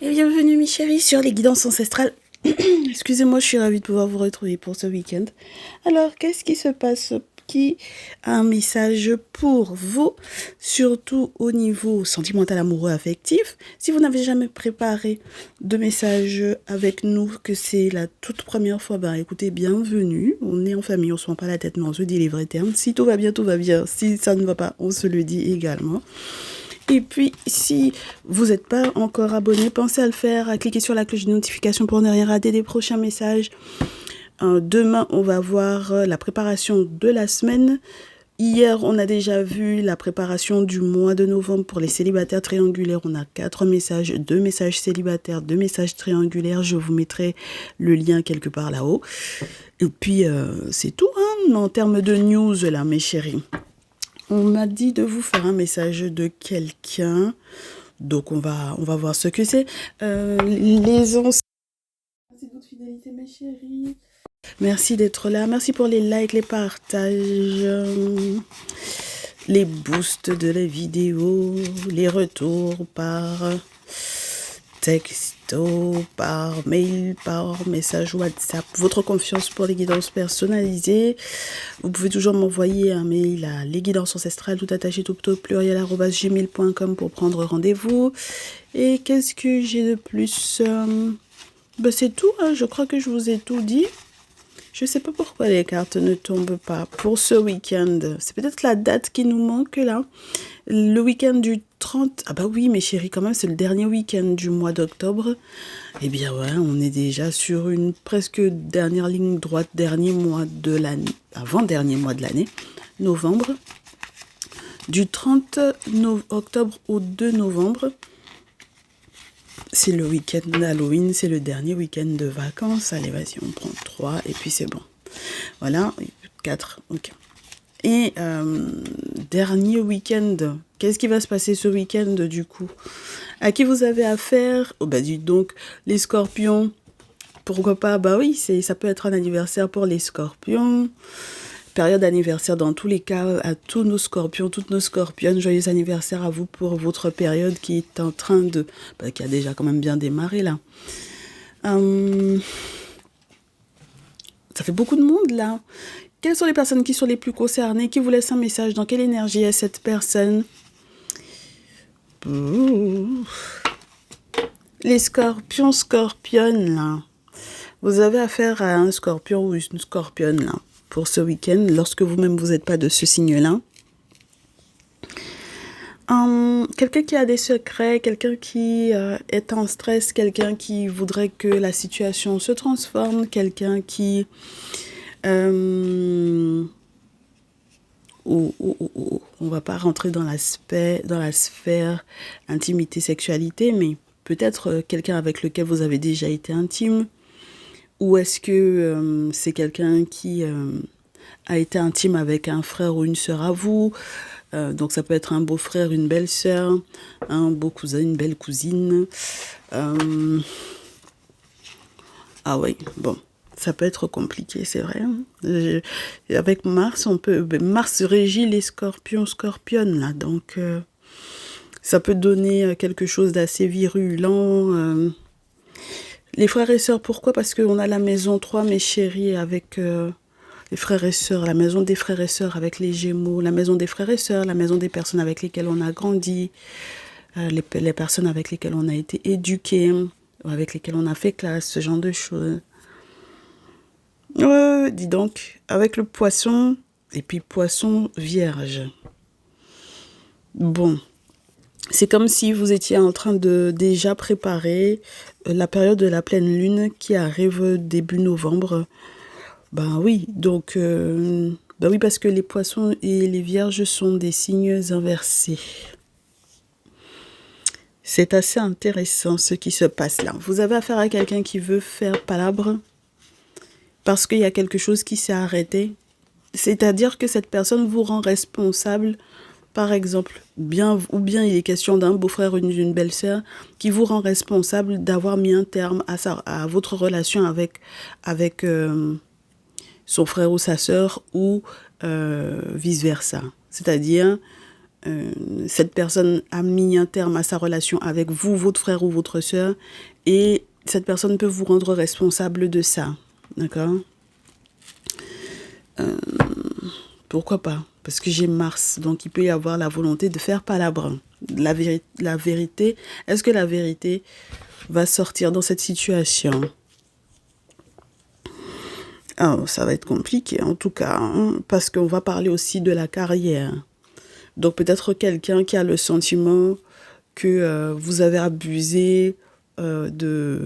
Et bienvenue mes chéris sur les guidances ancestrales. Excusez-moi, je suis ravie de pouvoir vous retrouver pour ce week-end. Alors, qu'est-ce qui se passe? Qui a un message pour vous, surtout au niveau sentimental, amoureux, affectif? Si vous n'avez jamais préparé de message avec nous, que c'est la toute première fois, ben écoutez, bienvenue. On est en famille, on se prend pas la tête, mais on se dit les vrais termes. Si tout va bien, tout va bien. Si ça ne va pas, on se le dit également. Et puis, si vous n'êtes pas encore abonné, pensez à le faire, à cliquer sur la cloche de notification pour ne rien rater des prochains messages. Demain, on va voir la préparation de la semaine. Hier, on a déjà vu la préparation du mois de novembre pour les célibataires triangulaires. On a 4 messages, 2 messages célibataires, 2 messages triangulaires. Je vous mettrai le lien quelque part là-haut. Et puis, c'est tout hein, en termes de news là, mes chéris. On m'a dit de vous faire un message de quelqu'un. Donc, on va voir ce que c'est. Les anciens... Merci de votre fidélité, mes chéris. Merci d'être là. Merci pour les likes, les partages, les boosts de la vidéo, les retours par texto, par mail, par message WhatsApp. Votre confiance pour les guidances personnalisées. Vous pouvez toujours m'envoyer un mail à lesguidancesancestrales tout attaché tout pluriel @gmail.com pour prendre rendez-vous. Et qu'est-ce que j'ai de plus? C'est tout, hein. Je crois que je vous ai tout dit. Je ne sais pas pourquoi les cartes ne tombent pas pour ce week-end. C'est peut-être la date qui nous manque là. Le week-end du 30... Ah bah oui, mes chéris, quand même, c'est le dernier week-end du mois d'octobre. Eh bien ouais, on est déjà sur une presque dernière ligne droite, dernier mois de l'année, avant-dernier mois de l'année, novembre. Du 30 octobre au 2 novembre. C'est le week-end d'Halloween, c'est le dernier week-end de vacances. Allez, vas-y, on prend 3 et puis c'est bon. Voilà, 4, ok. Et dernier week-end, qu'est-ce qui va se passer ce week-end du coup? À qui vous avez affaire? Oh bah dites donc, les scorpions. Pourquoi pas? Bah oui, ça peut être un anniversaire pour les scorpions. Période anniversaire dans tous les cas à tous nos scorpions, toutes nos scorpionnes. Joyeux anniversaire à vous pour votre période qui est en train de... qui a déjà quand même bien démarré là. Ça fait beaucoup de monde là. Quelles sont les personnes qui sont les plus concernées? Qui vous laisse un message? Dans quelle énergie est cette personne? Les scorpions, scorpionnes là. Vous avez affaire à un scorpion ou une scorpionne là. Pour ce week-end, lorsque vous-même vous n'êtes pas de ce signe-là. Quelqu'un qui a des secrets, quelqu'un qui est en stress, quelqu'un qui voudrait que la situation se transforme, quelqu'un qui... on va pas rentrer dans la sphère intimité, sexualité, mais peut-être quelqu'un avec lequel vous avez déjà été intime. Ou est-ce que c'est quelqu'un qui a été intime avec un frère ou une sœur à vous? Donc ça peut être un beau-frère, une belle-sœur, un beau cousin, une belle cousine. Ah oui, bon, ça peut être compliqué, c'est vrai. Avec Mars, Mars régit les scorpions, scorpionnes, là. Donc ça peut donner quelque chose d'assez virulent. Les frères et sœurs, pourquoi? Parce qu'on a la maison 3, mes chéris, avec les frères et sœurs, la maison des frères et sœurs avec les Gémeaux, la maison des frères et sœurs, la maison des personnes avec lesquelles on a grandi, les personnes avec lesquelles on a été éduqués, avec lesquelles on a fait classe, ce genre de choses. Dis donc, avec le poisson, et puis poisson vierge. Bon. C'est comme si vous étiez en train de déjà préparer la période de la pleine lune qui arrive début novembre. Ben oui, donc, oui, parce que les poissons et les vierges sont des signes inversés. C'est assez intéressant ce qui se passe là. Vous avez affaire à quelqu'un qui veut faire palabre parce qu'il y a quelque chose qui s'est arrêté. C'est-à-dire que cette personne vous rend responsable. Par exemple, ou bien il est question d'un beau-frère ou d'une belle-sœur qui vous rend responsable d'avoir mis un terme à votre relation avec son frère ou sa sœur ou vice-versa. C'est-à-dire, cette personne a mis un terme à sa relation avec vous, votre frère ou votre sœur, et cette personne peut vous rendre responsable de ça. D'accord? Pourquoi pas? Parce que j'ai Mars, donc il peut y avoir la volonté de faire palabre. La vérité, est-ce que la vérité va sortir dans cette situation? Alors, ça va être compliqué en tout cas, hein, parce qu'on va parler aussi de la carrière. Donc peut-être quelqu'un qui a le sentiment que vous avez abusé que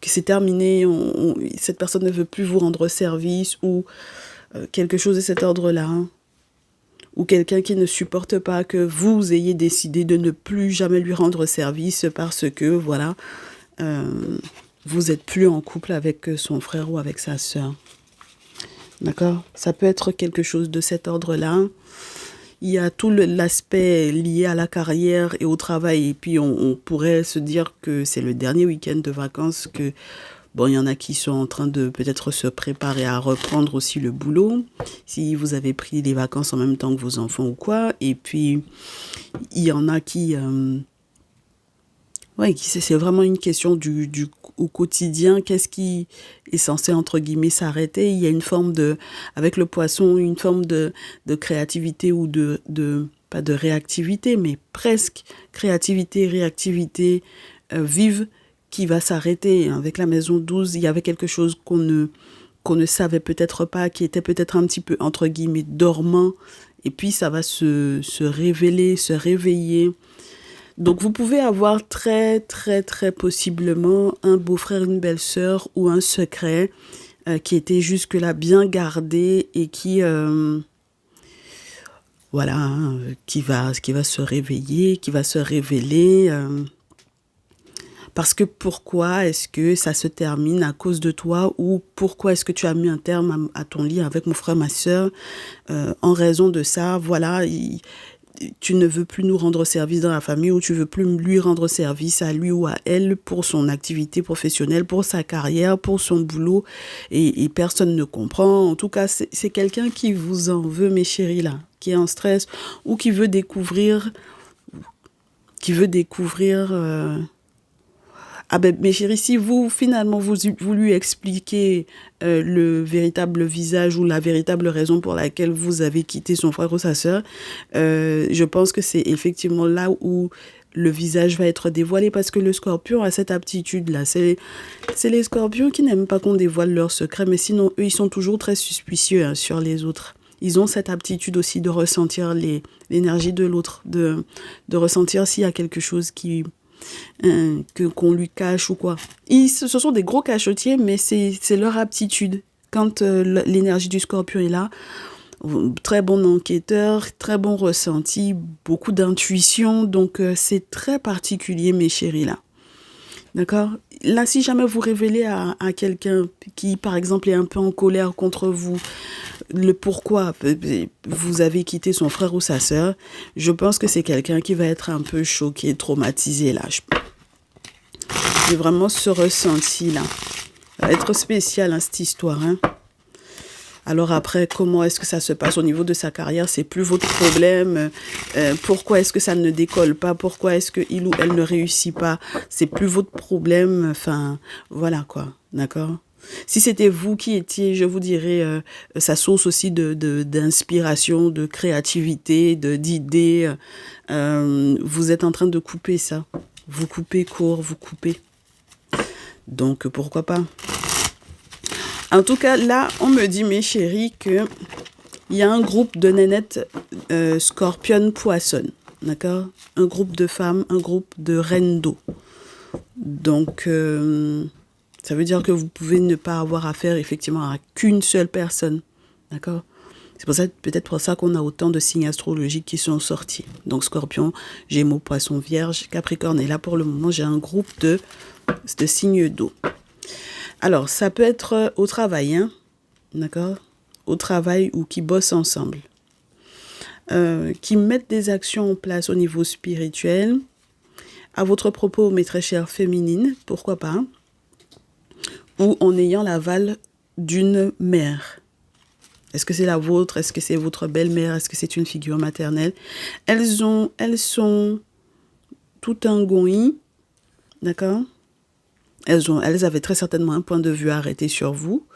c'est terminé, cette personne ne veut plus vous rendre service ou quelque chose de cet ordre-là. Hein. Ou quelqu'un qui ne supporte pas que vous ayez décidé de ne plus jamais lui rendre service parce que, voilà, vous n'êtes plus en couple avec son frère ou avec sa sœur. D'accord? Ça peut être quelque chose de cet ordre-là. Il y a tout l'aspect lié à la carrière et au travail. Et puis, on pourrait se dire que c'est le dernier week-end de vacances que, bon, il y en a qui sont en train de peut-être se préparer à reprendre aussi le boulot. Si vous avez pris des vacances en même temps que vos enfants ou quoi. Et puis, il y en a qui... ouais, c'est vraiment une question au quotidien. Qu'est-ce qui est censé, entre guillemets, s'arrêter? Il y a une forme de, avec le poisson, une forme de créativité ou pas de réactivité, mais presque créativité, réactivité vive qui va s'arrêter. Avec la maison 12, il y avait quelque chose qu'on ne savait peut-être pas, qui était peut-être un petit peu, entre guillemets, dormant. Et puis, ça va se révéler, se réveiller. Donc, vous pouvez avoir très, très, très possiblement un beau-frère, une belle-sœur ou un secret qui était jusque-là bien gardé et qui, voilà, hein, qui va se réveiller, qui va se révéler. Parce que pourquoi est-ce que ça se termine à cause de toi ou pourquoi est-ce que tu as mis un terme à ton lien avec mon frère, ma sœur en raison de ça, voilà, tu ne veux plus nous rendre service dans la famille ou tu veux plus lui rendre service à lui ou à elle pour son activité professionnelle, pour sa carrière, pour son boulot et personne ne comprend. En tout cas, c'est quelqu'un qui vous en veut, mes chéris, là, qui est en stress ou qui veut découvrir... Ah ben, mes chéris, si vous, finalement, vous lui expliquez le véritable visage ou la véritable raison pour laquelle vous avez quitté son frère ou sa sœur, je pense que c'est effectivement là où le visage va être dévoilé parce que le scorpion a cette aptitude-là. C'est les scorpions qui n'aiment pas qu'on dévoile leurs secrets, mais sinon, eux, ils sont toujours très suspicieux hein, sur les autres. Ils ont cette aptitude aussi de ressentir l'énergie de l'autre, de ressentir s'il y a quelque chose qu'on lui cache ou quoi. Ce sont des gros cachotiers, mais c'est leur aptitude. Quand l'énergie du scorpion est là, très bon enquêteur, très bon ressenti, beaucoup d'intuition, donc c'est très particulier, mes chéris, là. D'accord? Là, si jamais vous révélez à quelqu'un qui, par exemple, est un peu en colère contre vous, le pourquoi vous avez quitté son frère ou sa sœur, je pense que c'est quelqu'un qui va être un peu choqué, traumatisé, là. J'ai vraiment ce ressenti-là. Ça va être spécial, hein, cette histoire, hein. Alors après, comment est-ce que ça se passe au niveau de sa carrière? C'est plus votre problème. Pourquoi est-ce que ça ne décolle pas? Pourquoi est-ce que il ou elle ne réussit pas? C'est plus votre problème. Enfin, voilà quoi. D'accord? Si c'était vous qui étiez, je vous dirais, sa source aussi d'inspiration, de créativité, d'idées, vous êtes en train de couper ça. Vous coupez court, vous coupez. Donc, pourquoi pas? En tout cas, là, on me dit, mes chéris, qu'il y a un groupe de nénettes scorpion poisson. D'accord? Un groupe de femmes, un groupe de reines d'eau. Donc, ça veut dire que vous pouvez ne pas avoir affaire effectivement à qu'une seule personne. D'accord? C'est pour ça, peut-être pour ça qu'on a autant de signes astrologiques qui sont sortis. Donc, Scorpion, Gémeaux, Poisson, Vierge, Capricorne. Et là, pour le moment, j'ai un groupe de signes d'eau. Alors, ça peut être au travail, hein, d'accord? Au travail ou qui bossent ensemble. Qui mettent des actions en place au niveau spirituel. À votre propos, mes très chères féminines, pourquoi pas? Ou en ayant l'aval d'une mère. Est-ce que c'est la vôtre? Est-ce que c'est votre belle-mère? Est-ce que c'est une figure maternelle? Elles sont tout un gouin, d'accord? Elles avaient très certainement un point de vue arrêté sur vous,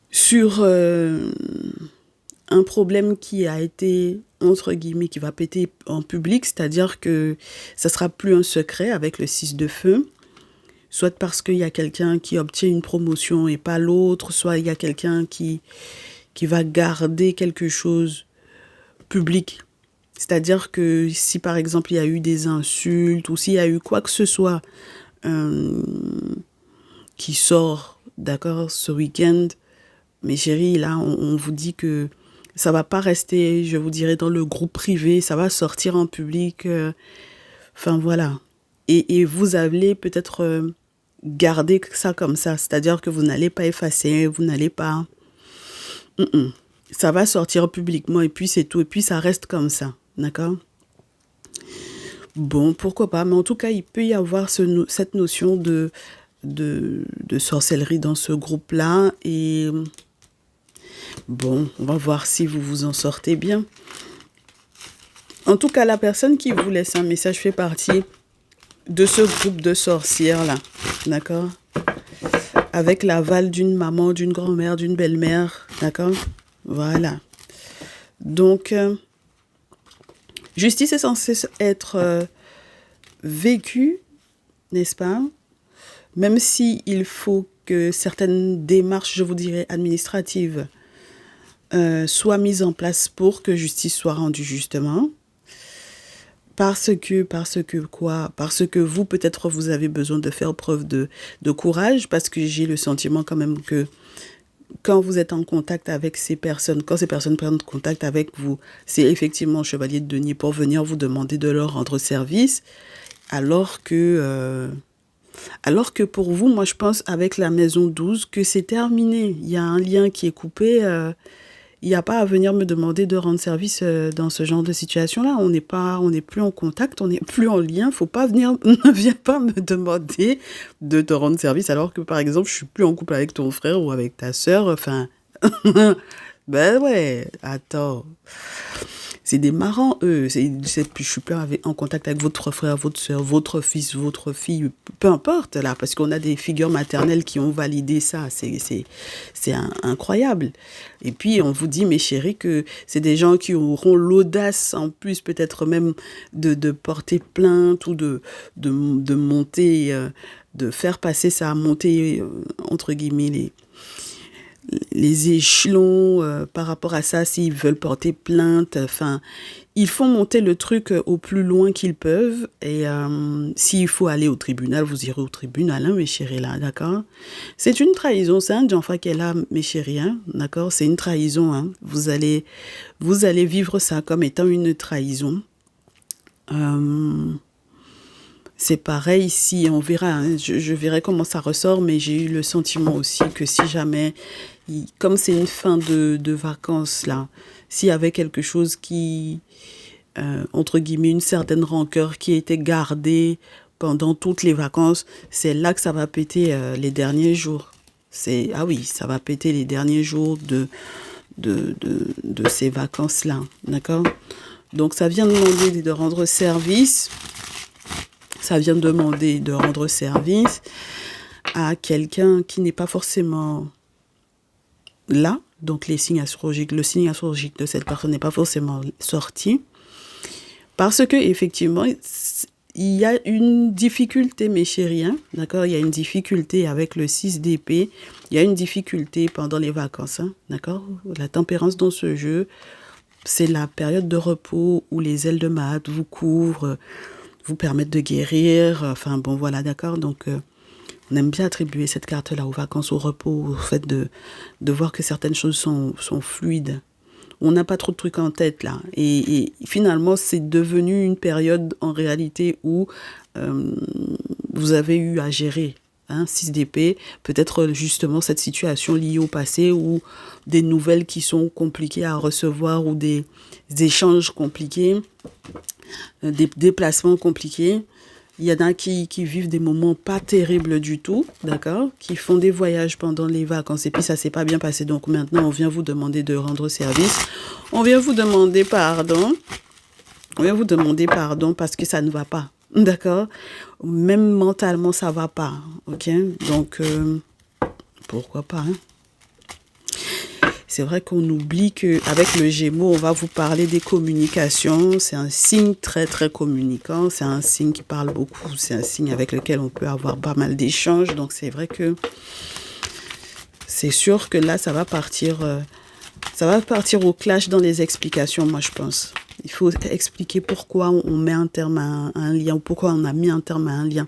sur un problème qui a été, entre guillemets, qui va péter en public, c'est-à-dire que ça ne sera plus un secret avec le 6 de feu, soit parce qu'il y a quelqu'un qui obtient une promotion et pas l'autre, soit il y a quelqu'un qui va garder quelque chose public. C'est-à-dire que si par exemple il y a eu des insultes ou s'il y a eu quoi que ce soit qui sort, d'accord, ce week-end, mes chéris, là on vous dit que ça va pas rester, je vous dirais, dans le groupe privé, ça va sortir en public. Enfin voilà. Et vous allez peut-être garder ça comme ça, c'est-à-dire que vous n'allez pas effacer, vous n'allez pas... Ça va sortir publiquement et puis c'est tout, et puis ça reste comme ça, d'accord? Bon, pourquoi pas, mais en tout cas, il peut y avoir cette notion de sorcellerie dans ce groupe-là, et bon, on va voir si vous vous en sortez bien. En tout cas, la personne qui vous laisse un message fait partie de ce groupe de sorcières-là, d'accord? Avec l'aval d'une maman, d'une grand-mère, d'une belle-mère, d'accord? Voilà. Donc, justice est censée être vécue, n'est-ce pas? Même si il faut que certaines démarches, je vous dirais, administratives, soient mises en place pour que justice soit rendue justement. Parce que quoi? Parce que vous, peut-être, vous avez besoin de faire preuve de courage, parce que j'ai le sentiment quand même que quand vous êtes en contact avec ces personnes, quand ces personnes prennent contact avec vous, c'est effectivement Chevalier de Denier pour venir vous demander de leur rendre service, alors que pour vous, moi je pense avec la maison 12 que c'est terminé. Il y a un lien qui est coupé. Il n'y a pas à venir me demander de rendre service dans ce genre de situation-là. On n'est plus en contact, on n'est plus en lien. Faut pas venir, ne viens pas me demander de te rendre service alors que, par exemple, je suis plus en couple avec ton frère ou avec ta sœur. Enfin, ben ouais, attends. C'est des marrants, eux. Je suis plus en contact avec votre frère, votre soeur, votre fils, votre fille, peu importe, là, parce qu'on a des figures maternelles qui ont validé ça. C'est incroyable. Et puis, on vous dit, mes chéris, que c'est des gens qui auront l'audace, en plus, peut-être même, de porter plainte ou de monter, de faire passer ça, monter, entre guillemets, les échelons par rapport à ça, s'ils veulent porter plainte, enfin, ils font monter le truc au plus loin qu'ils peuvent, et s'il faut aller au tribunal, vous irez au tribunal, hein, mes chéris, là, d'accord? C'est une trahison, c'est un Janfa qui est là, mes chéris, hein, d'accord? C'est une trahison, hein, vous allez vivre ça comme étant une trahison. C'est pareil ici, on verra, hein, je verrai comment ça ressort, mais j'ai eu le sentiment aussi que si jamais, comme c'est une fin de vacances là, s'il y avait quelque chose qui, entre guillemets, une certaine rancœur qui était gardée pendant toutes les vacances, c'est là que ça va péter les derniers jours. Ah oui, ça va péter les derniers jours de ces vacances-là, d'accord? Donc ça vient demander de rendre service. Ça vient demander de rendre service à quelqu'un qui n'est pas forcément là. Donc le signe astrologique de cette personne n'est pas forcément sorti. Parce que effectivement, il y a une difficulté, mes chéris, hein, d'accord? Il y a une difficulté avec le 6 d'épée. Il y a une difficulté pendant les vacances, hein, d'accord? La tempérance dans ce jeu, c'est la période de repos où les ailes de Maat vous couvrent, vous permettent de guérir, enfin bon voilà, d'accord, donc on aime bien attribuer cette carte-là aux vacances, au repos, au fait de voir que certaines choses sont fluides. On n'a pas trop de trucs en tête là, et finalement c'est devenu une période en réalité où vous avez eu à gérer, hein, 6 d'épée, peut-être justement cette situation liée au passé ou des nouvelles qui sont compliquées à recevoir ou des échanges compliqués, des déplacements compliqués. Il y en a qui vivent des moments pas terribles du tout, d'accord? Qui font des voyages pendant les vacances et puis ça s'est pas bien passé. Donc maintenant, on vient vous demander de rendre service. On vient vous demander pardon. On vient vous demander pardon parce que ça ne va pas, d'accord? Même mentalement, ça va pas, ok? Donc, pourquoi pas, hein? C'est vrai qu'on oublie qu'avec le Gémeaux, on va vous parler des communications. C'est un signe très, très communicant. C'est un signe qui parle beaucoup. C'est un signe avec lequel on peut avoir pas mal d'échanges. Donc, c'est vrai que c'est sûr que là, ça va partir au clash dans les explications, moi, je pense. Il faut expliquer pourquoi on met un terme à un lien ou pourquoi on a mis un terme à un lien.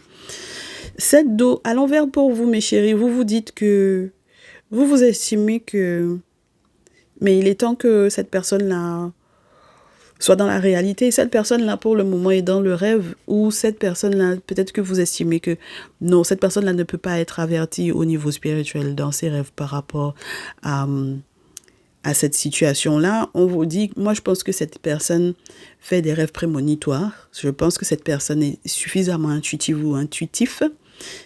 7 d'eau, à l'envers pour vous, mes chéris. Vous vous dites que vous estimez que... Mais il est temps que cette personne-là soit dans la réalité. Cette personne-là, pour le moment, est dans le rêve. Ou cette personne-là, peut-être que vous estimez que non, cette personne-là ne peut pas être avertie au niveau spirituel dans ses rêves par rapport à cette situation-là. On vous dit, moi je pense que cette personne fait des rêves prémonitoires. Je pense que cette personne est suffisamment intuitive ou intuitif.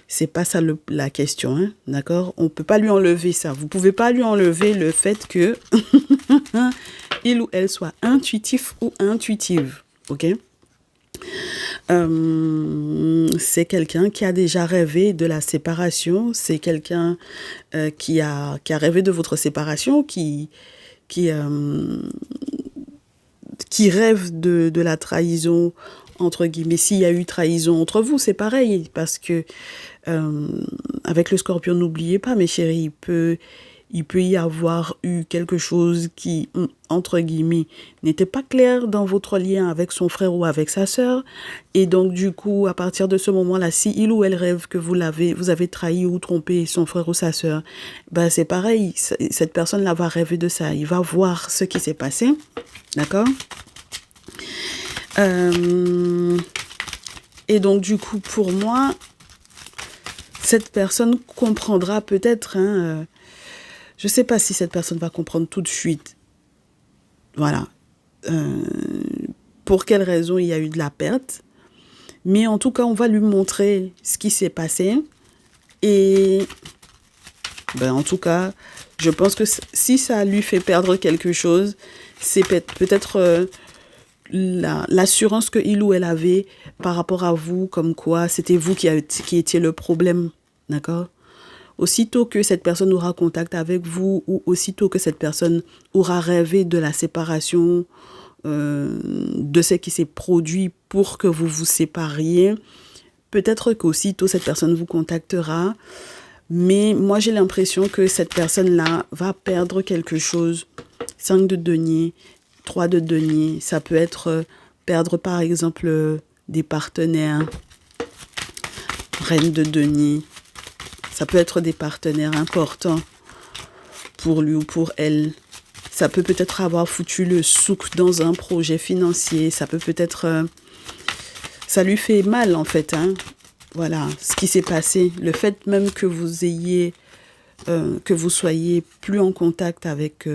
C'est pas ça la question, hein, d'accord? On peut pas lui enlever ça. Vous pouvez pas lui enlever le fait que il ou elle soit intuitif ou intuitive, ok? C'est quelqu'un qui a déjà rêvé de la séparation. C'est quelqu'un qui a rêvé de votre séparation, qui rêve de la trahison, entre guillemets. S'il y a eu trahison entre vous, c'est pareil, parce que avec le Scorpion, n'oubliez pas, mes chéris, il peut y avoir eu quelque chose qui, entre guillemets, n'était pas clair dans votre lien avec son frère ou avec sa sœur. Et donc, du coup, à partir de ce moment-là, si il ou elle rêve que vous avez trahi ou trompé son frère ou sa sœur, ben c'est pareil. Cette personne-là va rêver de ça. Il va voir ce qui s'est passé. D'accord? Et donc, du coup, pour moi, cette personne comprendra peut-être... je ne sais pas si cette personne va comprendre tout de suite. Voilà. Pour quelle raison il y a eu de la perte. Mais en tout cas, on va lui montrer ce qui s'est passé. Et en tout cas, je pense que si ça lui fait perdre quelque chose, c'est peut-être l'assurance que il ou elle avait par rapport à vous, comme quoi c'était vous qui étiez le problème. D'accord ? Aussitôt que cette personne aura contact avec vous ou aussitôt que cette personne aura rêvé de la séparation, de ce qui s'est produit pour que vous vous sépariez, peut-être qu'aussitôt cette personne vous contactera. Mais moi, j'ai l'impression que cette personne-là va perdre quelque chose. 5 de denier, 3 de denier. Ça peut être perdre, par exemple, des partenaires. Reine de denier. Ça peut être des partenaires importants pour lui ou pour elle. Ça peut peut-être avoir foutu le souk dans un projet financier. Ça peut peut-être... ça lui fait mal, en fait. Hein. Voilà, ce qui s'est passé. Le fait même que vous soyez plus en contact avec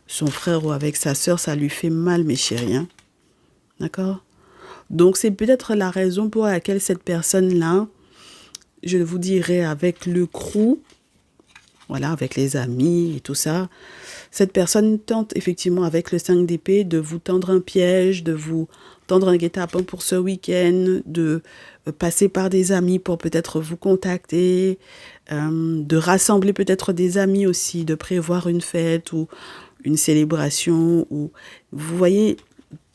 son frère ou avec sa sœur, ça lui fait mal, mes chéris. Hein. D'accord ? Donc, c'est peut-être la raison pour laquelle cette personne-là, je vous dirais avec le crew, voilà, avec les amis et tout ça, cette personne tente effectivement avec le 5 d'épée de vous tendre un piège, de vous tendre un guet-apens pour ce week-end, de passer par des amis pour peut-être vous contacter, de rassembler peut-être des amis aussi, de prévoir une fête ou une célébration. Ou vous voyez,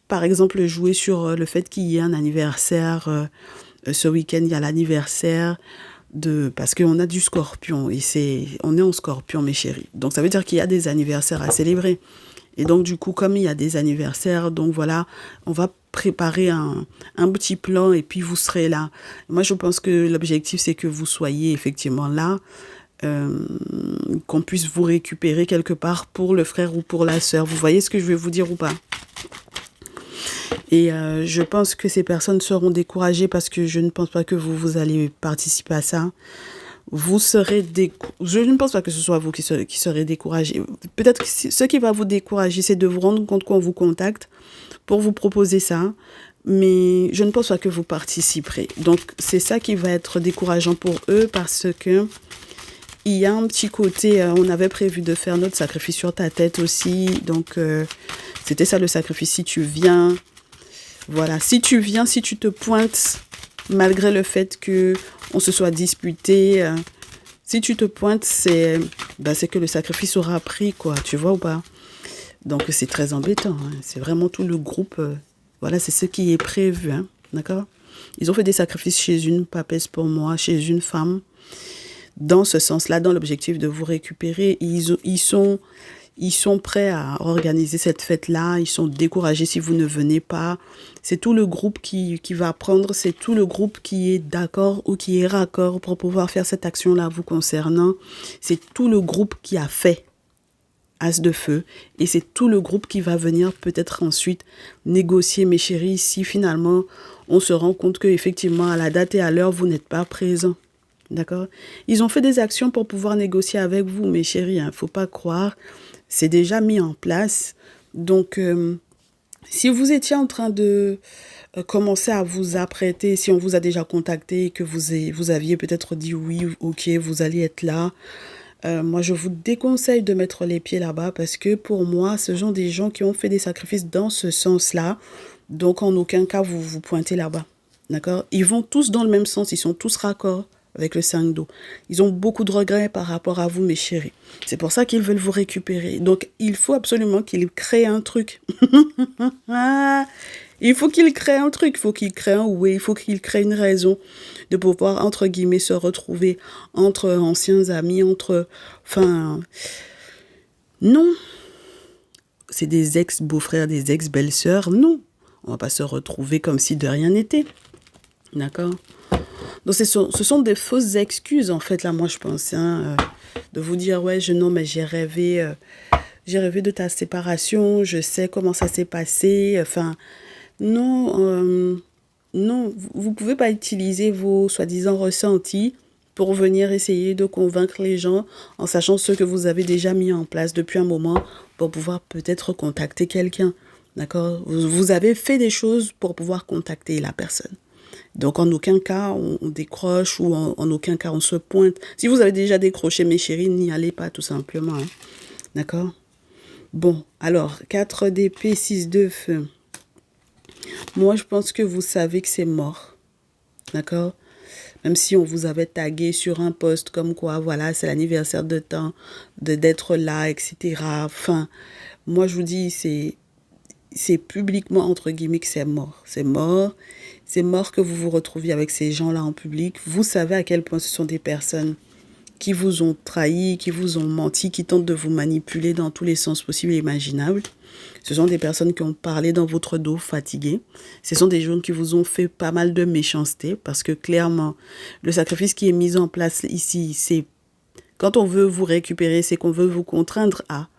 par exemple, jouer sur le fait qu'il y ait un anniversaire. Ce week-end, il y a l'anniversaire parce qu'on a du Scorpion et on est en Scorpion, mes chéris. Donc, ça veut dire qu'il y a des anniversaires à célébrer. Et donc, du coup, comme il y a des anniversaires, donc voilà, on va préparer un petit plan et puis vous serez là. Moi, je pense que l'objectif, c'est que vous soyez effectivement là, qu'on puisse vous récupérer quelque part pour le frère ou pour la sœur. Vous voyez ce que je vais vous dire ou pas ? Et je pense que ces personnes seront découragées parce que je ne pense pas que vous allez participer à ça. Vous serez je ne pense pas que ce soit vous qui serez découragés. Peut-être que ce qui va vous décourager, c'est de vous rendre compte qu'on vous contacte pour vous proposer ça. mais je ne pense pas que vous participerez. Donc, c'est ça qui va être décourageant pour eux parce que il y a un petit côté, on avait prévu de faire notre sacrifice sur ta tête aussi. Donc, c'était ça le sacrifice. Si tu viens, voilà. Si tu viens, si tu te pointes, malgré le fait que on se soit disputé, si tu te pointes, c'est que le sacrifice aura pris, quoi. Tu vois ou pas? Donc, c'est très embêtant. Hein. C'est vraiment tout le groupe. Voilà, c'est ce qui est prévu. Hein. D'accord? Ils ont fait des sacrifices chez une papesse pour moi, chez une femme. Dans ce sens-là, dans l'objectif de vous récupérer, ils sont prêts à organiser cette fête-là. Ils sont découragés si vous ne venez pas. C'est tout le groupe qui va prendre. C'est tout le groupe qui est d'accord ou qui est raccord pour pouvoir faire cette action-là vous concernant. C'est tout le groupe qui a fait As de feu. Et c'est tout le groupe qui va venir peut-être ensuite négocier, mes chéris, si finalement on se rend compte qu'effectivement, à la date et à l'heure, vous n'êtes pas présents. D'accord? Ils ont fait des actions pour pouvoir négocier avec vous, mes chéris. Hein. Faut pas croire. C'est déjà mis en place. Donc, si vous étiez en train de commencer à vous apprêter, si on vous a déjà contacté et que vous aviez peut-être dit oui, ok, vous allez être là, moi, je vous déconseille de mettre les pieds là-bas parce que pour moi, ce sont des gens qui ont fait des sacrifices dans ce sens-là. Donc, en aucun cas, vous vous pointez là-bas. D'accord? Ils vont tous dans le même sens. Ils sont tous raccords avec le 5 d'eau. Ils ont beaucoup de regrets par rapport à vous, mes chéris. C'est pour ça qu'ils veulent vous récupérer. Donc, il faut absolument qu'ils créent un truc. Il faut qu'ils créent un truc. Il faut qu'ils créent un oui. Il faut qu'ils créent une raison de pouvoir, entre guillemets, se retrouver entre anciens amis, Enfin... Non. C'est des ex-beaux-frères, des ex-belles-sœurs. Non. On va pas se retrouver comme si de rien n'était. D'accord? Donc, ce sont des fausses excuses, en fait, là, moi, je pense, de vous dire, ouais, non, mais j'ai rêvé de ta séparation, je sais comment ça s'est passé, enfin, non, non, vous pouvez pas utiliser vos soi-disant ressentis pour venir essayer de convaincre les gens en sachant ce que vous avez déjà mis en place depuis un moment pour pouvoir peut-être contacter quelqu'un, d'accord? Vous avez fait des choses pour pouvoir contacter la personne. Donc, en aucun cas, on décroche ou en aucun cas, on se pointe. Si vous avez déjà décroché, mes chéris, n'y allez pas, tout simplement. Hein. D'accord? Bon, alors, 4 d'épée, 6 de feu. Moi, je pense que vous savez que c'est mort. D'accord? Même si on vous avait tagué sur un post comme quoi, voilà, c'est l'anniversaire de temps, d'être là, etc. Enfin, moi, je vous dis, c'est publiquement, entre guillemets, que c'est mort. C'est mort. C'est mort que vous vous retrouviez avec ces gens-là en public. Vous savez à quel point ce sont des personnes qui vous ont trahi, qui vous ont menti, qui tentent de vous manipuler dans tous les sens possibles et imaginables. Ce sont des personnes qui ont parlé dans votre dos fatigué. Ce sont des gens qui vous ont fait pas mal de méchanceté parce que clairement, le sacrifice qui est mis en place ici, c'est quand on veut vous récupérer, c'est qu'on veut vous contraindre à.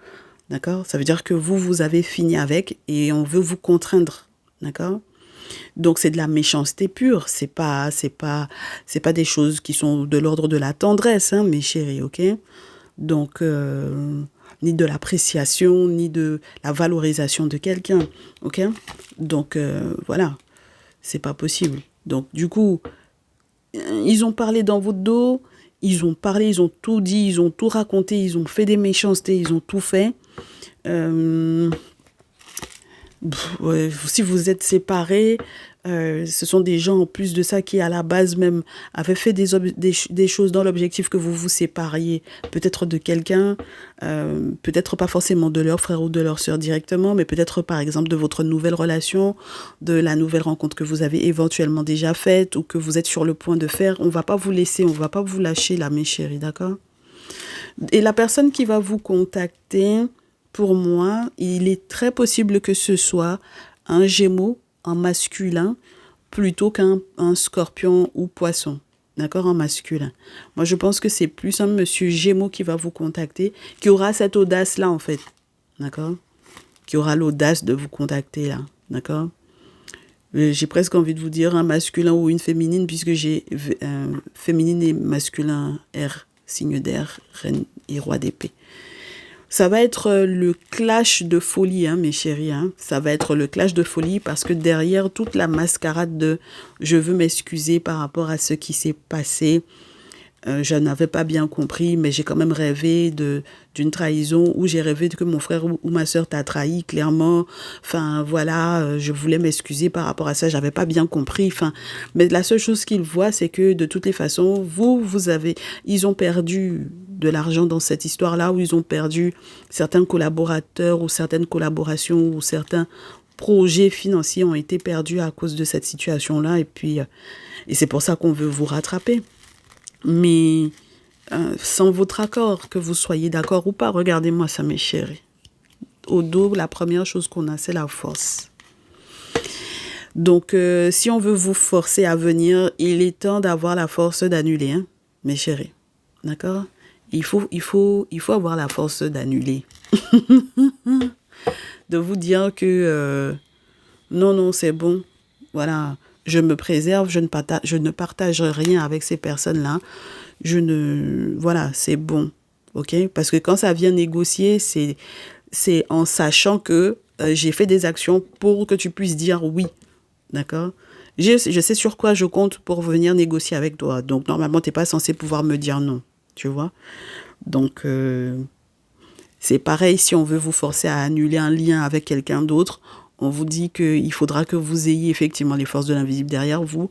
D'accord? Ça veut dire que vous avez fini avec et on veut vous contraindre. D'accord? Donc, c'est de la méchanceté pure. C'est pas des choses qui sont de l'ordre de la tendresse, hein, mes chéris, ok? Donc, ni de l'appréciation, ni de la valorisation de quelqu'un, ok? Donc, voilà. C'est pas possible. Donc, du coup, ils ont parlé dans votre dos, ils ont parlé, ils ont tout dit, ils ont tout raconté, ils ont fait des méchancetés, ils ont tout fait. Ouais, si vous êtes séparés, ce sont des gens en plus de ça qui à la base même avaient fait des choses dans l'objectif que vous vous sépariez peut-être de quelqu'un, peut-être pas forcément de leur frère ou de leur sœur directement, mais peut-être par exemple de votre nouvelle relation, de la nouvelle rencontre que vous avez éventuellement déjà faite ou que vous êtes sur le point de faire. On va pas vous laisser, on va pas vous lâcher là, mes chéris, d'accord? Et la personne qui va vous contacter, pour moi, il est très possible que ce soit un Gémeaux en masculin plutôt qu'un Scorpion ou Poisson. D'accord, en masculin. Moi, je pense que c'est plus un monsieur Gémeaux qui va vous contacter, qui aura cette audace-là, en fait. D'accord? Qui aura l'audace de vous contacter, là. D'accord? J'ai presque envie de vous dire un masculin ou une féminine, puisque j'ai féminine et masculin R, signe d'air, reine et roi d'épée. Ça va être le clash de folie, hein, mes chéris. Hein. Ça va être le clash de folie parce que derrière toute la mascarade de je veux m'excuser par rapport à ce qui s'est passé, je n'avais pas bien compris, mais j'ai quand même rêvé d'une trahison, ou j'ai rêvé que mon frère ou ma soeur t'a trahi, clairement. Enfin, voilà, je voulais m'excuser par rapport à ça, j'avais pas bien compris. Enfin, mais la seule chose qu'ils voient, c'est que de toutes les façons, ils ont perdu de l'argent dans cette histoire-là, ou ils ont perdu certains collaborateurs, ou certaines collaborations, ou certains projets financiers ont été perdus à cause de cette situation-là, et puis, et c'est pour ça qu'on veut vous rattraper. Mais sans votre accord, que vous soyez d'accord ou pas, regardez-moi ça, mes chéris. Au dos, la première chose qu'on a, c'est la force. Donc, si on veut vous forcer à venir, il est temps d'avoir la force d'annuler, hein, mes chéris. D'accord? Il faut avoir la force d'annuler. De vous dire que non, c'est bon. Voilà, je me préserve, je ne partage rien avec ces personnes-là. Voilà, c'est bon, ok? Parce que quand ça vient négocier, c'est en sachant que j'ai fait des actions pour que tu puisses dire oui, d'accord? Je sais sur quoi je compte pour venir négocier avec toi. Donc, normalement, tu n'es pas censé pouvoir me dire non, tu vois? Donc, c'est pareil si on veut vous forcer à annuler un lien avec quelqu'un d'autre. On vous dit qu'il faudra que vous ayez effectivement les forces de l'invisible derrière vous.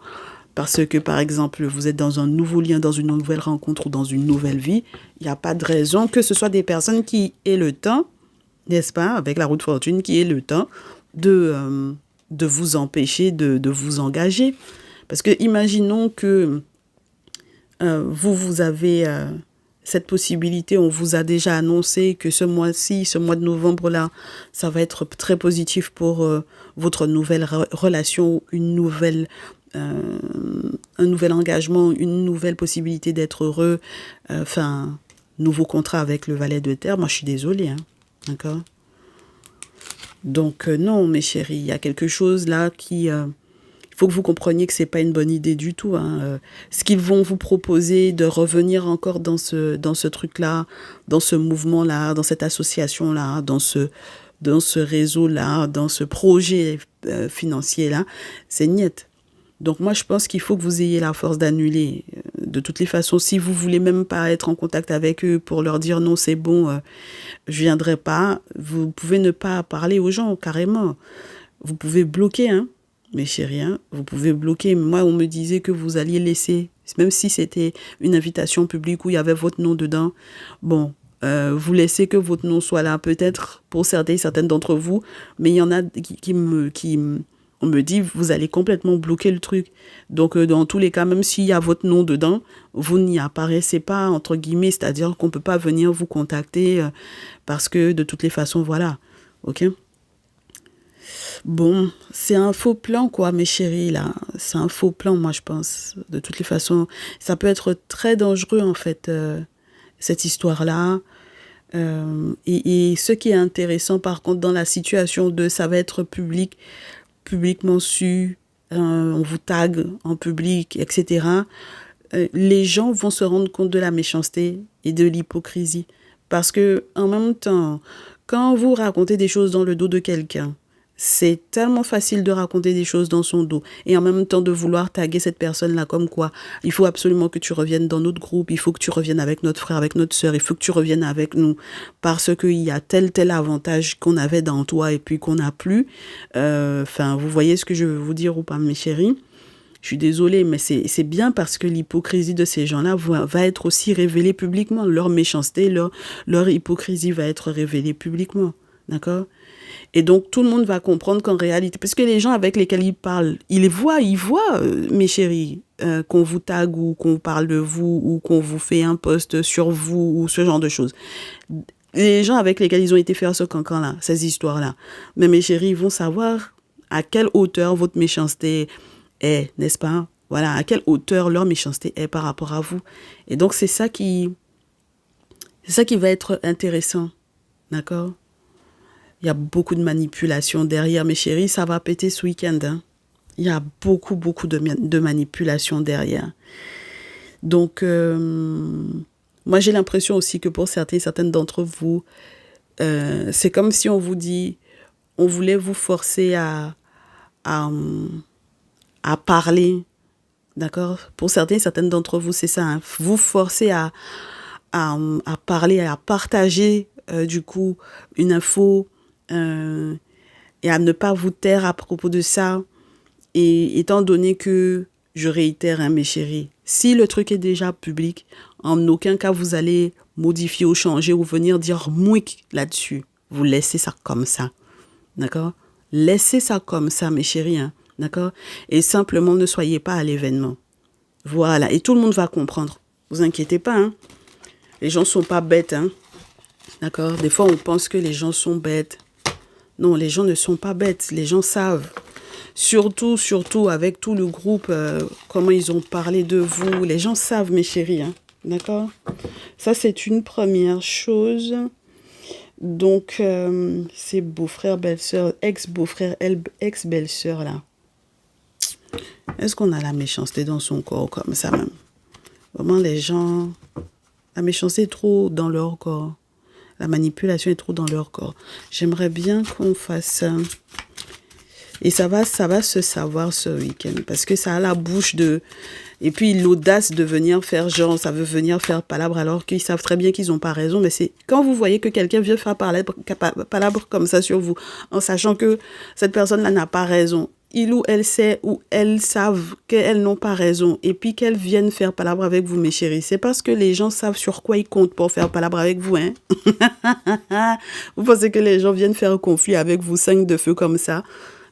Parce que, par exemple, vous êtes dans un nouveau lien, dans une nouvelle rencontre ou dans une nouvelle vie. Il n'y a pas de raison que ce soit des personnes qui aient le temps, n'est-ce pas, avec la roue de fortune, qui aient le temps de vous empêcher de vous engager. Parce que imaginons que vous avez cette possibilité, on vous a déjà annoncé que ce mois-ci, ce mois de novembre-là, ça va être très positif pour votre nouvelle relation, un nouvel engagement, une nouvelle possibilité d'être heureux, nouveau contrat avec le valet de terre. Moi, je suis désolée, hein, d'accord? Donc, non, mes chéris, il y a quelque chose là qui... il faut que vous compreniez que c'est pas une bonne idée du tout. Hein. Ce qu'ils vont vous proposer de revenir encore dans ce truc-là, dans ce mouvement-là, dans cette association-là, dans ce réseau-là, dans ce projet financier-là, c'est niet. Donc moi, je pense qu'il faut que vous ayez la force d'annuler. De toutes les façons, si vous voulez même pas être en contact avec eux pour leur dire non, c'est bon, je viendrai pas, vous pouvez ne pas parler aux gens, carrément. Vous pouvez bloquer, hein, mes chéris, hein, vous pouvez bloquer. Moi, on me disait que vous alliez laisser, même si c'était une invitation publique où il y avait votre nom dedans, bon, vous laissez que votre nom soit là, peut-être pour certaines d'entre vous, mais il y en a on me dit, vous allez complètement bloquer le truc. Donc, dans tous les cas, même s'il y a votre nom dedans, vous n'y apparaissez pas, entre guillemets, c'est-à-dire qu'on ne peut pas venir vous contacter parce que, de toutes les façons, voilà. OK? Bon, c'est un faux plan, quoi, mes chéris, là. C'est un faux plan, moi, je pense. De toutes les façons, ça peut être très dangereux, en fait, cette histoire-là. Et ce qui est intéressant, par contre, dans la situation de ça va être publiquement su, on vous tague en public, etc., les gens vont se rendre compte de la méchanceté et de l'hypocrisie. Parce que, en même temps, quand vous racontez des choses dans le dos de quelqu'un, c'est tellement facile de raconter des choses dans son dos et en même temps de vouloir taguer cette personne-là comme quoi il faut absolument que tu reviennes dans notre groupe, il faut que tu reviennes avec notre frère, avec notre sœur, il faut que tu reviennes avec nous parce qu'il y a tel avantage qu'on avait dans toi et puis qu'on n'a plus. Vous voyez ce que je veux vous dire ou pas, mes chéris? Je suis désolée, mais c'est bien parce que l'hypocrisie de ces gens-là va être aussi révélée publiquement. Leur méchanceté, leur hypocrisie va être révélée publiquement. D'accord? Et donc, tout le monde va comprendre qu'en réalité, parce que les gens avec lesquels ils parlent, ils voient, mes chéris, qu'on vous tague ou qu'on parle de vous ou qu'on vous fait un post sur vous ou ce genre de choses. Les gens avec lesquels ils ont été faire ce cancan-là, ces histoires-là, mais mes chéris, ils vont savoir à quelle hauteur votre méchanceté est, n'est-ce pas? Voilà, à quelle hauteur leur méchanceté est par rapport à vous. Et donc, c'est ça qui va être intéressant, d'accord? Il y a beaucoup de manipulation derrière, mes chéris, ça va péter ce week-end. Hein. Il y a beaucoup de manipulation derrière. Donc, moi, j'ai l'impression aussi que pour certaines d'entre vous, c'est comme si on vous dit, on voulait vous forcer à, à parler, d'accord? Pour certaines d'entre vous, c'est ça, hein, vous forcer à parler, à partager, du coup, une info, et à ne pas vous taire à propos de ça. Et étant donné que, je réitère, hein, mes chéris, si le truc est déjà public, en aucun cas vous allez modifier ou changer ou venir dire mouik là-dessus. Vous laissez ça comme ça, d'accord? Laissez ça comme ça, mes chéris, hein, d'accord? Et simplement, ne soyez pas à l'événement. Voilà, et tout le monde va comprendre. Vous inquiétez pas, hein. Les gens sont pas bêtes, hein, d'accord? Des fois, on pense que les gens sont bêtes. Non, les gens ne sont pas bêtes, les gens savent. Surtout avec tout le groupe, comment ils ont parlé de vous. Les gens savent, mes chéris, hein, d'accord? Ça, c'est une première chose. Donc, c'est beau-frère, belle-sœur, ex-beau-frère, ex-belle-sœur, là. Est-ce qu'on a la méchanceté dans son corps comme ça même? Vraiment, les gens... La méchanceté est trop dans leur corps. La manipulation est trop dans leur corps. J'aimerais bien qu'on fasse ça. Et ça va se savoir ce week-end. Parce que ça a la bouche de... Et puis l'audace de venir faire genre, ça veut venir faire palabre alors qu'ils savent très bien qu'ils n'ont pas raison. Mais c'est quand vous voyez que quelqu'un vient faire palabre comme ça sur vous, en sachant que cette personne-là n'a pas raison. Il ou elle sait ou elles savent qu'elles n'ont pas raison. Et puis qu'elles viennent faire palabre avec vous, mes chéris. C'est parce que les gens savent sur quoi ils comptent pour faire palabre avec vous, hein. Vous pensez que les gens viennent faire un conflit avec vous, 5 de feu comme ça?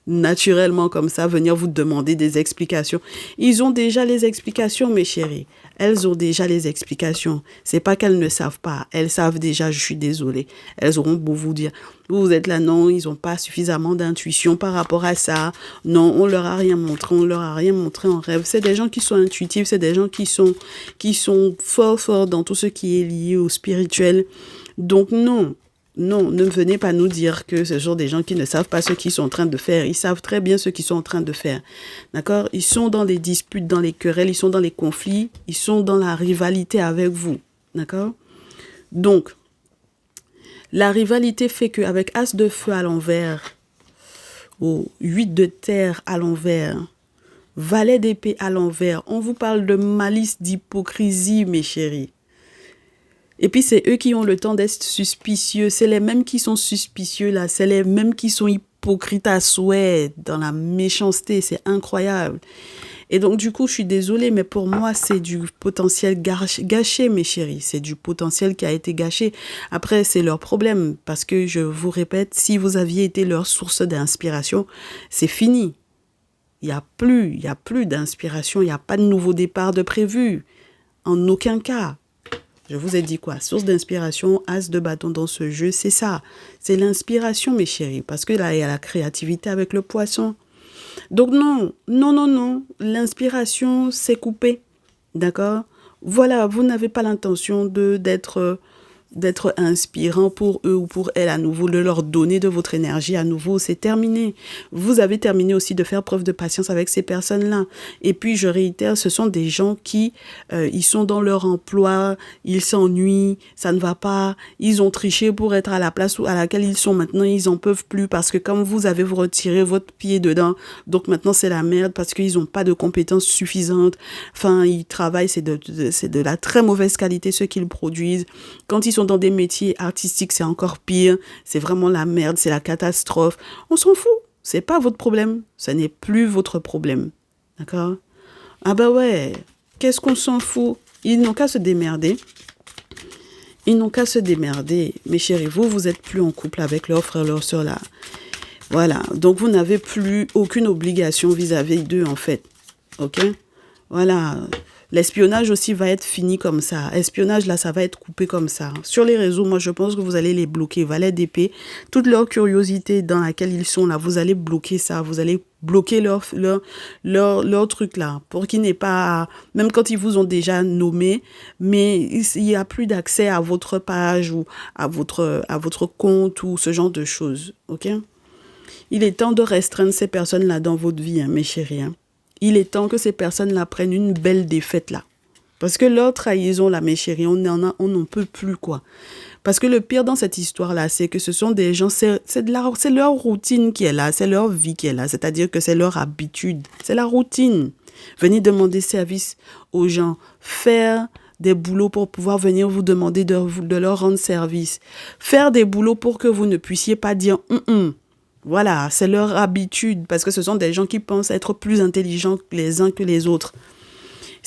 Naturellement comme ça, venir vous demander des explications. Ils ont déjà les explications, mes chéris. Elles ont déjà les explications. C'est pas qu'elles ne savent pas. Elles savent déjà, je suis désolée. Elles auront beau vous dire, vous êtes là, non, ils n'ont pas suffisamment d'intuition par rapport à ça. Non, on leur a rien montré, on leur a rien montré en rêve. C'est des gens qui sont intuitifs, c'est des gens qui sont forts dans tout ce qui est lié au spirituel. Donc non. Non, ne venez pas nous dire que ce sont des gens qui ne savent pas ce qu'ils sont en train de faire. Ils savent très bien ce qu'ils sont en train de faire. D'accord? Ils sont dans les disputes, dans les querelles, ils sont dans les conflits, ils sont dans la rivalité avec vous. D'accord? Donc, la rivalité fait qu'avec As de feu à l'envers, ou 8 de terre à l'envers, Valet d'épée à l'envers, on vous parle de malice, d'hypocrisie, mes chéris. Et puis, c'est eux qui ont le temps d'être suspicieux. C'est les mêmes qui sont suspicieux, là. C'est les mêmes qui sont hypocrites à souhait, dans la méchanceté. C'est incroyable. Et donc, du coup, je suis désolée, mais pour moi, c'est du potentiel gâché, mes chéris. C'est du potentiel qui a été gâché. Après, c'est leur problème. Parce que, je vous répète, si vous aviez été leur source d'inspiration, c'est fini. Il n'y a plus d'inspiration. Il n'y a pas de nouveau départ de prévu. En aucun cas. Je vous ai dit quoi? Source d'inspiration, As de bâton dans ce jeu, c'est ça. C'est l'inspiration, mes chéris. Parce que là, il y a la créativité avec le poisson. Donc non. L'inspiration, c'est coupé. D'accord? Voilà, vous n'avez pas l'intention d'être inspirant pour eux ou pour elles à nouveau, de leur donner de votre énergie à nouveau, c'est terminé. Vous avez terminé aussi de faire preuve de patience avec ces personnes-là. Et puis, je réitère, ce sont des gens qui, ils sont dans leur emploi, ils s'ennuient, ça ne va pas, ils ont triché pour être à la place à laquelle ils sont maintenant, ils en peuvent plus parce que comme vous avez vous retiré votre pied dedans, donc maintenant c'est la merde parce qu'ils n'ont pas de compétences suffisantes. Enfin, ils travaillent, c'est de la très mauvaise qualité ce qu'ils produisent. Quand ils sont dans des métiers artistiques, c'est encore pire. C'est vraiment la merde, c'est la catastrophe. On s'en fout. C'est pas votre problème. Ce n'est plus votre problème. D'accord? Ah bah ouais. Qu'est-ce qu'on s'en fout? Ils n'ont qu'à se démerder. Ils n'ont qu'à se démerder. Mes chéris, vous êtes plus en couple avec leur frère, leur soeur là. Voilà. Donc, vous n'avez plus aucune obligation vis-à-vis d'eux, en fait. OK? Voilà. L'espionnage aussi va être fini comme ça. Espionnage, là, ça va être coupé comme ça. Sur les réseaux, moi, je pense que vous allez les bloquer. Valet d'épée, toute leur curiosité dans laquelle ils sont là, vous allez bloquer ça. Vous allez bloquer leur truc là. Pour qu'ils n'aient pas... Même quand ils vous ont déjà nommé, mais il n'y a plus d'accès à votre page ou à votre compte ou ce genre de choses. OK? Il est temps de restreindre ces personnes-là dans votre vie, hein, mes chéris, hein. Il est temps que ces personnes-là prennent une belle défaite là. Parce que leur trahison là, mes chéris, on n'en peut plus quoi. Parce que le pire dans cette histoire-là, c'est que ce sont des gens, c'est leur routine qui est là, c'est leur vie qui est là. C'est-à-dire que c'est leur habitude, c'est la routine. Venir demander service aux gens, faire des boulots pour pouvoir venir vous demander de leur rendre service. Faire des boulots pour que vous ne puissiez pas dire « Voilà, c'est leur habitude, parce que ce sont des gens qui pensent être plus intelligents les uns que les autres.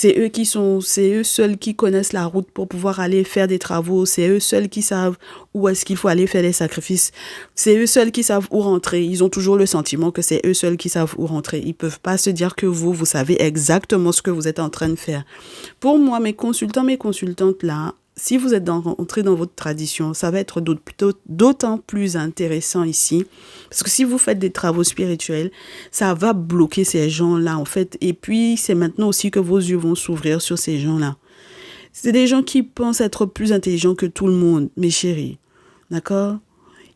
C'est eux seuls qui connaissent la route pour pouvoir aller faire des travaux. C'est eux seuls qui savent où est-ce qu'il faut aller faire des sacrifices. C'est eux seuls qui savent où rentrer. Ils ont toujours le sentiment que c'est eux seuls qui savent où rentrer. Ils peuvent pas se dire que vous savez exactement ce que vous êtes en train de faire. Pour moi, mes consultantes là, si vous êtes entré dans votre tradition, ça va être d'autant plus intéressant ici. Parce que si vous faites des travaux spirituels, ça va bloquer ces gens-là, en fait. Et puis, c'est maintenant aussi que vos yeux vont s'ouvrir sur ces gens-là. C'est des gens qui pensent être plus intelligents que tout le monde, mes chéris. D'accord ?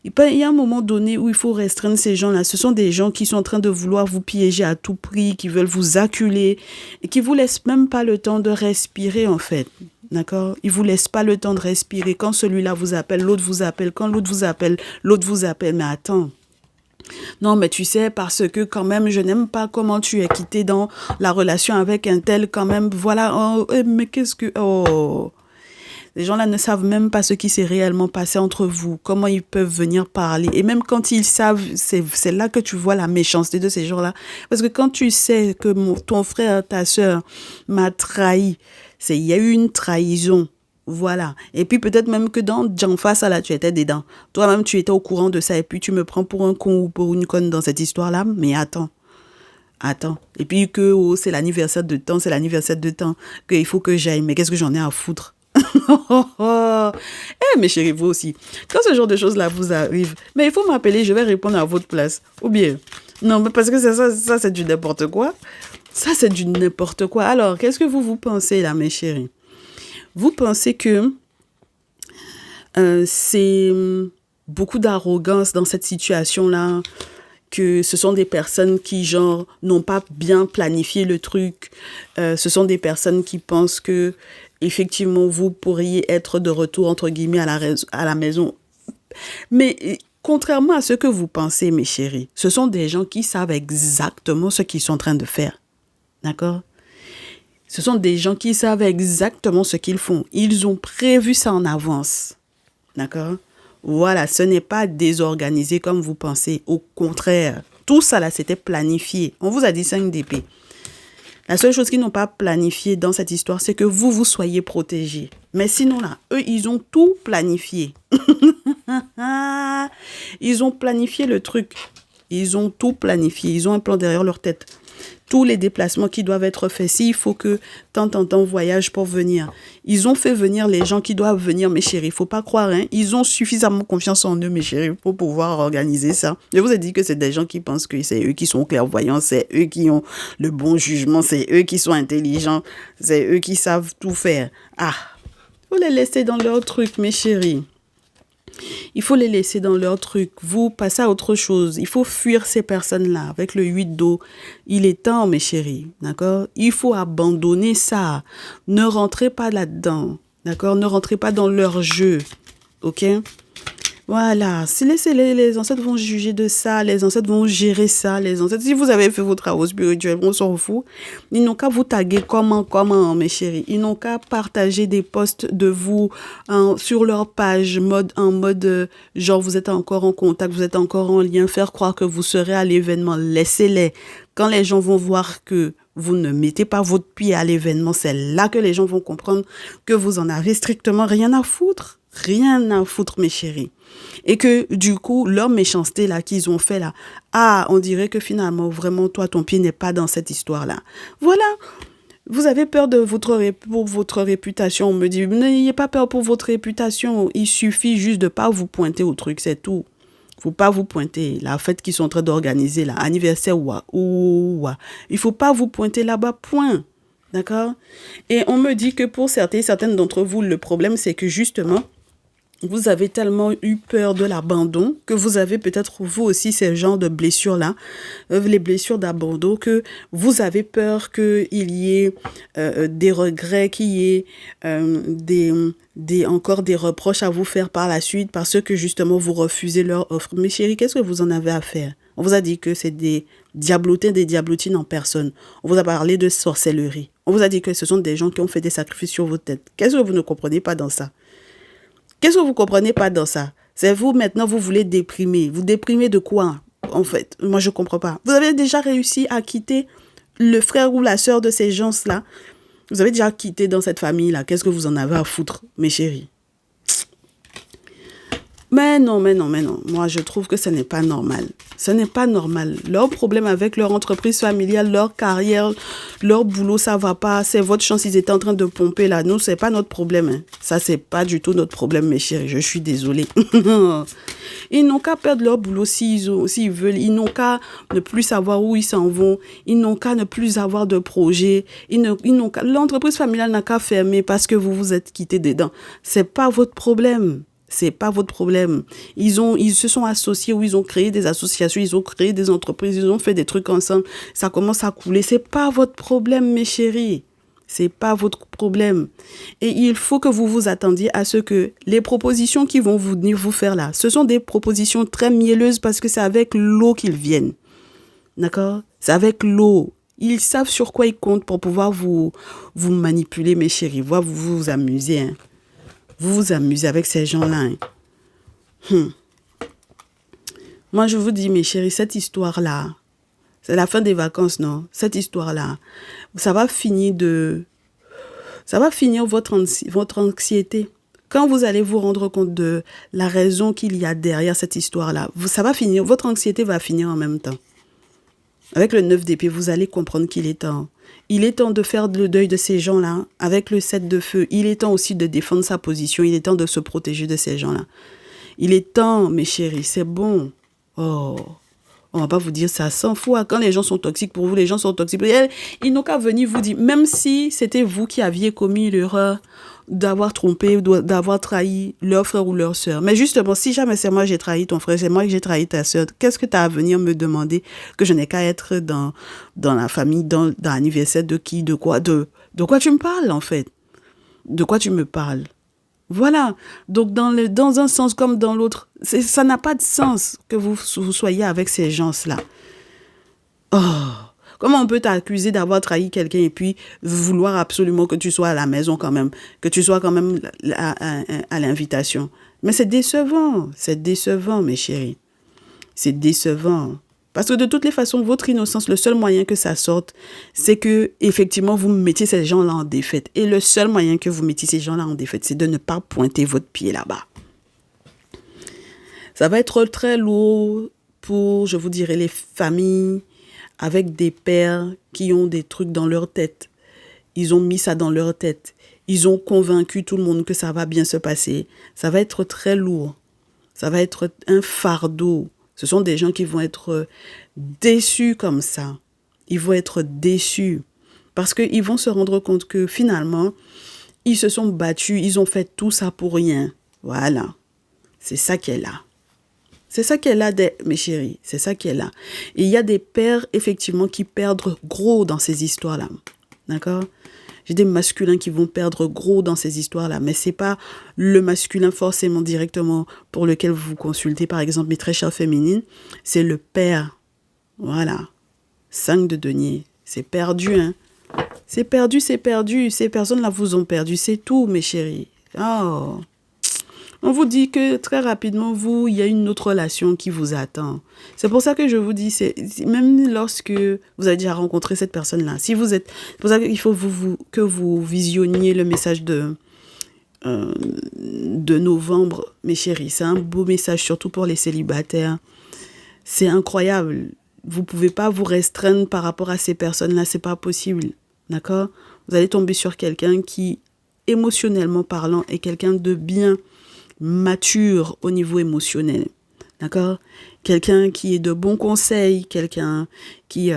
Il y a un moment donné où il faut restreindre ces gens-là. Ce sont des gens qui sont en train de vouloir vous piéger à tout prix, qui veulent vous acculer et qui vous laissent même pas le temps de respirer, en fait. D'accord? Ils vous laissent pas le temps de respirer. Quand celui-là vous appelle, l'autre vous appelle. Quand l'autre vous appelle, l'autre vous appelle. Mais attends. Non, mais tu sais, parce que quand même, je n'aime pas comment tu es quitté dans la relation avec un tel quand même. Voilà. Oh, mais qu'est-ce que... Oh... Les gens-là ne savent même pas ce qui s'est réellement passé entre vous, comment ils peuvent venir parler. Et même quand ils savent, c'est là que tu vois la méchanceté de ces gens-là. Parce que quand tu sais que ton frère, ta soeur m'a trahi, il y a eu une trahison. Voilà. Et puis peut-être même que en face, là, tu étais dedans. Toi-même, tu étais au courant de ça et puis tu me prends pour un con ou pour une conne dans cette histoire-là. Mais attends. Et puis que c'est l'anniversaire de temps, qu'il faut que j'aille. Mais qu'est-ce que j'en ai à foutre? Mes chéris, vous aussi. Quand ce genre de choses-là vous arrive, mais il faut m'appeler, je vais répondre à votre place. Ou bien, non, mais parce que ça c'est du n'importe quoi. Ça, c'est du n'importe quoi. Alors, qu'est-ce que vous pensez là, mes chéris? Vous pensez que c'est beaucoup d'arrogance dans cette situation-là, que ce sont des personnes qui, genre, n'ont pas bien planifié le truc. Ce sont des personnes qui pensent que effectivement, vous pourriez être de retour, entre guillemets, à la maison. Mais contrairement à ce que vous pensez, mes chéris, ce sont des gens qui savent exactement ce qu'ils sont en train de faire. D'accord? Ce sont des gens qui savent exactement ce qu'ils font. Ils ont prévu ça en avance. D'accord? Voilà, ce n'est pas désorganisé comme vous pensez. Au contraire, tout ça là, c'était planifié. On vous a dit 5 d'épée. La seule chose qu'ils n'ont pas planifié dans cette histoire, c'est que vous soyez protégés. Mais sinon, là, eux, ils ont tout planifié. Ils ont planifié le truc. Ils ont tout planifié. Ils ont un plan derrière leur tête. Tous les déplacements qui doivent être faits. S'il faut que tant voyage pour venir. Ils ont fait venir les gens qui doivent venir, mes chéris. Il ne faut pas croire, hein. Ils ont suffisamment confiance en eux, mes chéris, pour pouvoir organiser ça. Je vous ai dit que c'est des gens qui pensent que c'est eux qui sont clairvoyants, c'est eux qui ont le bon jugement, c'est eux qui sont intelligents, c'est eux qui savent tout faire. Ah, faut les laisser dans leur truc, mes chéris. Il faut les laisser dans leur truc. Vous passez à autre chose. Il faut fuir ces personnes-là avec le 8 d'eau. Il est temps, mes chéris. D'accord? Il faut abandonner ça. Ne rentrez pas là-dedans. D'accord? Ne rentrez pas dans leur jeu. OK? Voilà, laissez-les, les ancêtres vont juger de ça, les ancêtres vont gérer ça, les ancêtres, si vous avez fait vos travaux spirituels, on s'en fout. Ils n'ont qu'à vous taguer comment, mes chéris. Ils n'ont qu'à partager des posts de vous sur leur page, en mode, genre, vous êtes encore en contact, vous êtes encore en lien, faire croire que vous serez à l'événement. Laissez-les. Quand les gens vont voir que vous ne mettez pas votre pied à l'événement, c'est là que les gens vont comprendre que vous en avez strictement rien à foutre. Rien à foutre, mes chéris. Et que, du coup, leur méchanceté, là, qu'ils ont fait, là, on dirait que finalement, vraiment, toi, ton pied n'est pas dans cette histoire-là. Voilà. Vous avez peur pour votre réputation. On me dit, n'ayez pas peur pour votre réputation. Il suffit juste de pas vous pointer au truc, c'est tout. Faut pas vous pointer. La fête qu'ils sont en train d'organiser, là, anniversaire il faut pas vous pointer là-bas, point. D'accord? Et on me dit que pour certaines d'entre vous, le problème, c'est que justement, Vous avez tellement eu peur de l'abandon que vous avez peut-être vous aussi ces genres de blessures-là, les blessures d'abandon, que vous avez peur qu'il y ait des regrets, qu'il y ait encore des reproches à vous faire par la suite parce que justement vous refusez leur offre. Mais chérie, qu'est-ce que vous en avez à faire? On vous a dit que c'est des diablotins, des diablotines en personne. On vous a parlé de sorcellerie. On vous a dit que ce sont des gens qui ont fait des sacrifices sur vos têtes. Qu'est-ce que vous ne comprenez pas dans ça? Qu'est-ce que vous ne comprenez pas dans ça? C'est vous, maintenant, vous voulez déprimer. Vous déprimez de quoi, en fait? Moi, je ne comprends pas. Vous avez déjà réussi à quitter le frère ou la sœur de ces gens-là. Vous avez déjà quitté dans cette famille-là. Qu'est-ce que vous en avez à foutre, mes chéris? Mais non. Moi, je trouve que ce n'est pas normal. Ce n'est pas normal. Leur problème avec leur entreprise familiale, leur carrière, leur boulot, ça va pas. C'est votre chance, ils étaient en train de pomper là. Nous, c'est pas notre problème. Hein. Ça, c'est pas du tout notre problème, mes chéris. Je suis désolée. Ils n'ont qu'à perdre leur boulot s'ils veulent. Ils n'ont qu'à ne plus savoir où ils s'en vont. Ils n'ont qu'à ne plus avoir de projet. L'entreprise familiale n'a qu'à fermer parce que vous vous êtes quittés dedans. C'est pas votre problème. C'est pas votre problème. Ils se sont associés ou ils ont créé des associations, ils ont créé des entreprises, ils ont fait des trucs ensemble. Ça commence à couler. C'est pas votre problème, mes chéris. C'est pas votre problème. Et il faut que vous vous attendiez à ce que les propositions qui vont venir vous faire là, ce sont des propositions très mielleuses parce que c'est avec l'eau qu'ils viennent. D'accord? C'est avec l'eau. Ils savent sur quoi ils comptent pour pouvoir vous manipuler, mes chéris. Vous vous amusez, hein. Vous vous amusez avec ces gens-là. Hein. Moi, je vous dis, mes chéris, cette histoire-là, c'est la fin des vacances, non? Cette histoire-là, ça va finir votre anxiété. Quand vous allez vous rendre compte de la raison qu'il y a derrière cette histoire-là, votre anxiété va finir en même temps. Avec le 9 d'épée, vous allez comprendre qu'il est temps. Il est temps de faire le deuil de ces gens-là. Avec le 7 de feu, il est temps aussi de défendre sa position. Il est temps de se protéger de ces gens-là. Il est temps, mes chéris, c'est bon. Oh, on va pas vous dire ça 100 fois. Quand les gens sont toxiques pour vous, les gens sont toxiques pour vous. Ils n'ont qu'à venir vous dire, même si c'était vous qui aviez commis l'erreur d'avoir trompé, d'avoir trahi leur frère ou leur sœur. Mais justement, si jamais c'est moi j'ai trahi ton frère, c'est moi que j'ai trahi ta sœur, qu'est-ce que tu as à venir me demander que je n'ai qu'à être dans la famille, dans l'anniversaire de qui, de quoi tu me parles en fait? De quoi tu me parles? Voilà. Donc, dans un sens comme dans l'autre, ça n'a pas de sens que vous soyez avec ces gens-là. Oh! Comment on peut t'accuser d'avoir trahi quelqu'un et puis vouloir absolument que tu sois à la maison quand même, que tu sois quand même à l'invitation? Mais c'est décevant, mes chéris. C'est décevant. Parce que de toutes les façons, votre innocence, le seul moyen que ça sorte, c'est que effectivement vous mettiez ces gens-là en défaite. Et le seul moyen que vous mettiez ces gens-là en défaite, c'est de ne pas pointer votre pied là-bas. Ça va être très lourd pour, je vous dirais, les familles avec des pères qui ont des trucs dans leur tête. Ils ont mis ça dans leur tête. Ils ont convaincu tout le monde que ça va bien se passer. Ça va être très lourd. Ça va être un fardeau. Ce sont des gens qui vont être déçus comme ça. Ils vont être déçus parce qu'ils vont se rendre compte que finalement, ils se sont battus, ils ont fait tout ça pour rien. Voilà. C'est ça qui est là. C'est ça qui est là, mes chéris. C'est ça qui est là. Et il y a des pères, effectivement, qui perdent gros dans ces histoires-là. D'accord? J'ai des masculins qui vont perdre gros dans ces histoires-là. Mais ce n'est pas le masculin forcément directement pour lequel vous vous consultez. Par exemple, mes très chères féminines, c'est le père. Voilà. 5 de denier. C'est perdu, hein. C'est perdu. Ces personnes-là vous ont perdu. C'est tout, mes chéris. Oh. On vous dit que très rapidement, il y a une autre relation qui vous attend. C'est pour ça que je vous dis, même lorsque vous avez déjà rencontré cette personne-là, c'est pour ça qu'il faut que vous visionniez le message de novembre, mes chéris. C'est un beau message, surtout pour les célibataires. C'est incroyable. Vous ne pouvez pas vous restreindre par rapport à ces personnes-là, c'est pas possible. D'accord? Vous allez tomber sur quelqu'un qui, émotionnellement parlant, est quelqu'un de bien mature au niveau émotionnel. D'accord? Quelqu'un qui est de bons conseils, quelqu'un qui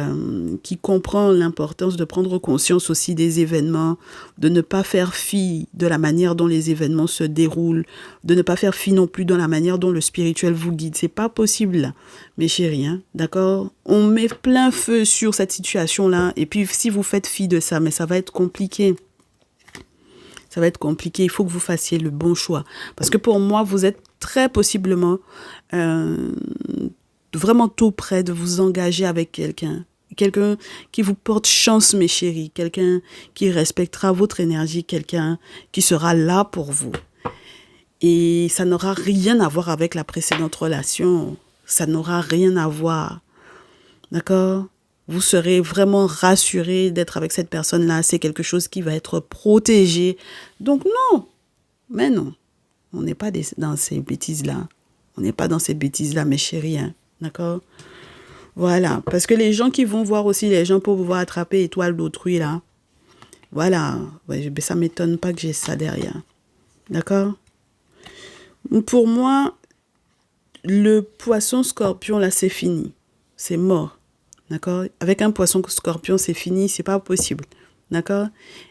comprend l'importance de prendre conscience aussi des événements, de ne pas faire fi de la manière dont les événements se déroulent, de ne pas faire fi non plus de la manière dont le spirituel vous guide. C'est pas possible, là, mes chéris, hein? D'accord? On met plein feu sur cette situation-là, et puis si vous faites fi de ça, mais ça va être compliqué. Ça va être compliqué, il faut que vous fassiez le bon choix. Parce que pour moi, vous êtes très possiblement vraiment tout près de vous engager avec quelqu'un. Quelqu'un qui vous porte chance, mes chéris. Quelqu'un qui respectera votre énergie. Quelqu'un qui sera là pour vous. Et ça n'aura rien à voir avec la précédente relation. Ça n'aura rien à voir. D'accord? Vous serez vraiment rassuré d'être avec cette personne-là. C'est quelque chose qui va être protégé. Donc non, mais non. On n'est pas dans ces bêtises-là. On n'est pas dans ces bêtises-là, mes chéris. Hein. D'accord? Voilà. Parce que les gens qui vont voir aussi les gens pour pouvoir attraper étoile d'autrui, là. Voilà. Ouais, ça ne m'étonne pas que j'ai ça derrière. D'accord? Pour moi, le poisson scorpion, là, c'est fini. C'est mort. D'accord? Avec un poisson scorpion, c'est fini. C'est pas possible. D'accord?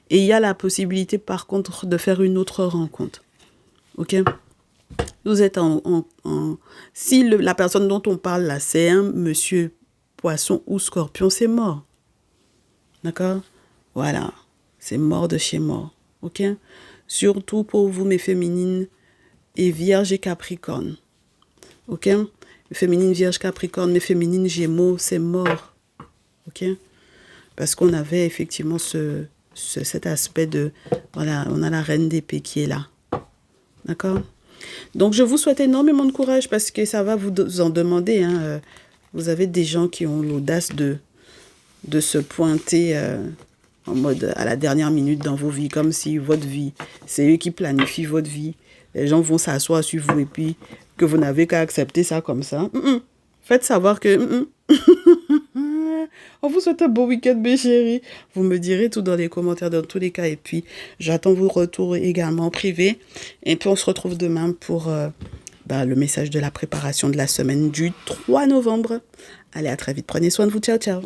Et il y a la possibilité, par contre, de faire une autre rencontre. Ok? Vous êtes si la personne dont on parle là, c'est un monsieur poisson ou scorpion, c'est mort. D'accord? Voilà. C'est mort de chez mort. Ok? Surtout pour vous, mes féminines et vierges et capricornes. Ok? Mes féminines, vierges, capricornes, mes féminines, gémeaux, c'est mort. Ok? Parce qu'on avait effectivement cet aspect de... Voilà, on a la reine d'épée qui est là. D'accord? Donc, je vous souhaite énormément de courage parce que ça va vous en demander. Hein. Vous avez des gens qui ont l'audace de se pointer en mode à la dernière minute dans vos vies, comme si votre vie, c'est eux qui planifient votre vie. Les gens vont s'asseoir sur vous et puis que vous n'avez qu'à accepter ça comme ça. Faites savoir que... On vous souhaite un beau week-end, mes chéris. Vous me direz tout dans les commentaires dans tous les cas. Et puis, j'attends vos retours également en privé. Et puis, on se retrouve demain pour le message de la préparation de la semaine du 3 novembre. Allez, à très vite. Prenez soin de vous. Ciao, ciao.